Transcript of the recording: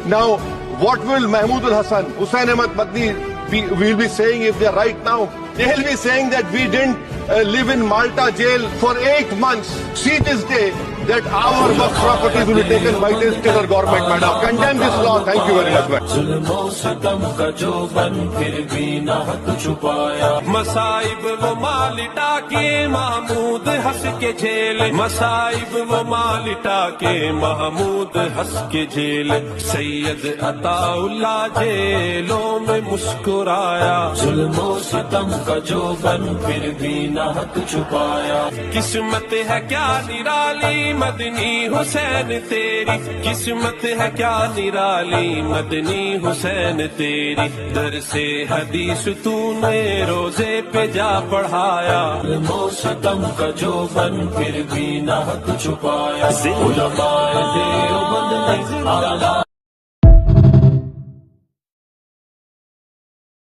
Now, what will Mahmood al-Hassan, Hussain Ahmad Madni will be saying if they are right now? They'll be saying that we didn't live in Malta jail for 8 months. See this day that our Waqf properties will be taken by this terror government, madam. Condemn this law. Thank you very much, madam. मसाइब वो मालिटा के महमूद हंस के झेल, मसाइब वो मालिटा के महमूद हंस के झेल, सैयद अताउल्ला जेलों में मुस्कुराया, जुल्मों सितम का जो बन फिर भी ना हक छुपाया। किस्मत है क्या निराली मदनी हुसैन तेरी, किस्मत है क्या निराली मदनी हुसैन तेरी, दर से हदीस तूने रोजे पे जा पढ़ाया, सितम का जो बन फिर भी ना हक छुपाया। उलमाए देवबंद ने आला